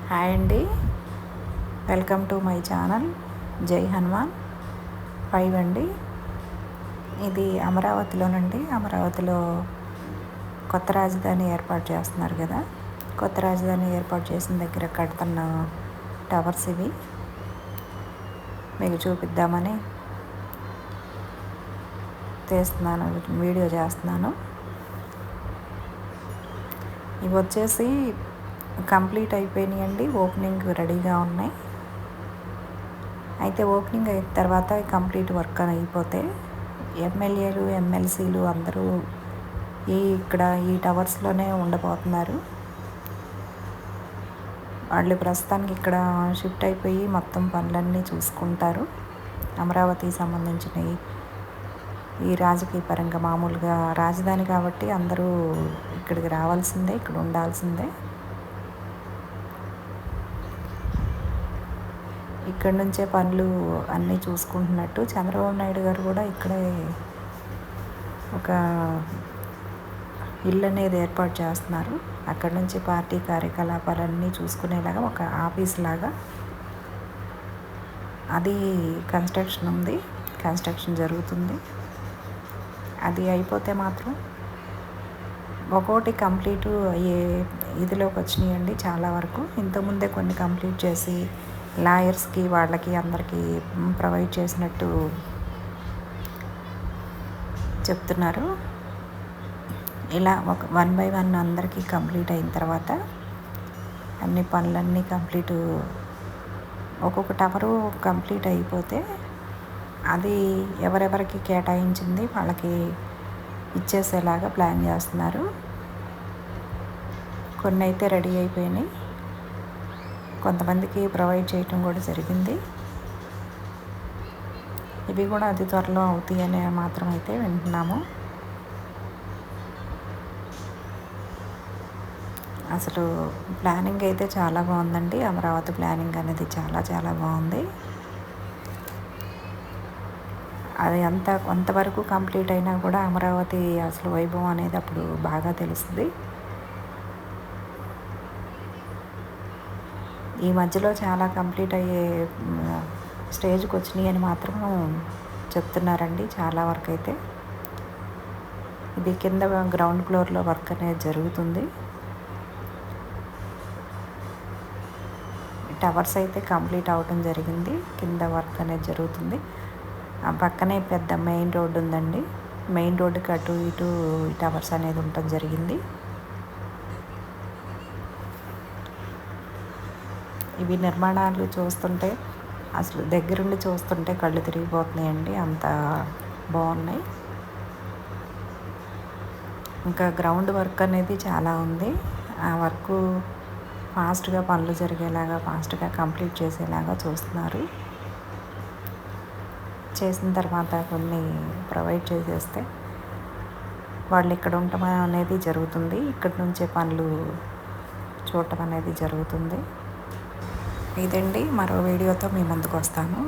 Hi అండి, welcome to my channel జై హనుమాన్ 5 అండి. ఇది అమరావతిలోనండి. అమరావతిలో కొత్త రాజధాని ఏర్పాటు చేస్తున్నారు కదా. కొత్త రాజధాని ఏర్పాటు చేసిన దగ్గర కడుతున్న టవర్స్ ఇవి. మీకు చూపిద్దామని తీస్తున్నాను, వీడియో చేస్తున్నాను. ఇవి వచ్చేసి కంప్లీట్ అయిపోయినాయండి. ఓపెనింగ్ రెడీగా ఉన్నాయి. అయితే ఓపెనింగ్ అయిన తర్వాత కంప్లీట్ వర్క్ అయిపోతే ఎమ్మెల్యేలు ఎమ్మెల్సీలు అందరూ ఇక్కడ ఈ టవర్స్లోనే ఉండబోతున్నారు. వాళ్ళు ప్రస్తుతానికి ఇక్కడ షిఫ్ట్ అయిపోయి మొత్తం పనులన్నీ చూసుకుంటారు. అమరావతికి సంబంధించిన ఈ రాజకీయ పరంగా మామూలుగా రాజధాని కాబట్టి అందరూ ఇక్కడికి రావాల్సిందే, ఇక్కడ ఉండాల్సిందే. ఇక్కడి నుంచే పనులు అన్నీ చూసుకుంటున్నట్టు చంద్రబాబు నాయుడు గారు కూడా ఇక్కడే ఒక ఇల్లు అనేది ఏర్పాటు చేస్తున్నారు. అక్కడి నుంచి పార్టీ కార్యకలాపాలన్నీ చూసుకునేలాగా ఒక ఆఫీస్ లాగా అది కన్స్ట్రక్షన్ ఉంది, కన్స్ట్రక్షన్ జరుగుతుంది. అది అయిపోతే మాత్రం ఒక్కోటి కంప్లీట్ అయ్యే ఇదిలోకి వచ్చినాయండి చాలా వరకు. ఇంతకుముందే కొన్ని కంప్లీట్ చేసి లాయర్స్కి వాళ్ళకి అందరికీ ప్రొవైడ్ చేసినట్టు చెప్తున్నారు. ఇలా ఒక 1 by 1 అందరికీ కంప్లీట్ అయిన తర్వాత అన్ని పనులన్నీ కంప్లీట్ ఒక్కొక్క టవరు కంప్లీట్ అయిపోతే అది ఎవరెవరికి కేటాయించింది వాళ్ళకి ఇచ్చేసేలాగా ప్లాన్ చేస్తున్నారు. కొన్ని అయితే రెడీ అయిపోయినాయి, కొంతమందికి ప్రొవైడ్ చేయటం కూడా జరిగింది. ఇవి కూడా అతి త్వరలో అవుతాయి అని మాత్రం అయితే వింటున్నాము. అసలు ప్లానింగ్ అయితే చాలా బాగుందండి. అమరావతి ప్లానింగ్ అనేది చాలా చాలా బాగుంది. అది కొంతవరకు కంప్లీట్ అయినా కూడా అమరావతి అసలు వైభవం అనేది అప్పుడు బాగా తెలుస్తుంది. ఈ మధ్యలో చాలా కంప్లీట్ అయ్యే స్టేజ్కి వచ్చినాయి అని మాత్రం చెప్తున్నారండి చాలా వరకు అయితే. ఇది కింద గ్రౌండ్ ఫ్లోర్లో వర్క్ అనేది జరుగుతుంది. టవర్స్ అయితే కంప్లీట్ అవడం జరిగింది, కింద వర్క్ అనేది జరుగుతుంది. ఆ పక్కనే పెద్ద మెయిన్ రోడ్డు ఉందండి. మెయిన్ రోడ్డుకి అటు ఇటు టవర్స్ అనేది ఉండటం జరిగింది. ఇవి నిర్మాణాలు చూస్తుంటే అసలు దగ్గరుండి చూస్తుంటే కళ్ళు తిరిగిపోతున్నాయండి, అంత బాగున్నాయి. ఇంకా గ్రౌండ్ వర్క్ అనేది చాలా ఉంది. ఆ వర్క్ ఫాస్ట్గా పనులు జరిగేలాగా, ఫాస్ట్గా కంప్లీట్ చేసేలాగా చూస్తున్నారు. చేసిన తర్వాత కొన్ని ప్రొవైడ్ చేసేస్తే వాళ్ళు ఇక్కడ ఉండటం అనేది జరుగుతుంది. ఇక్కడి నుంచే పనులు చూడటం అనేది జరుగుతుంది. ఇదండి, మరో వీడియోతో మీ ముందుకు వస్తాను.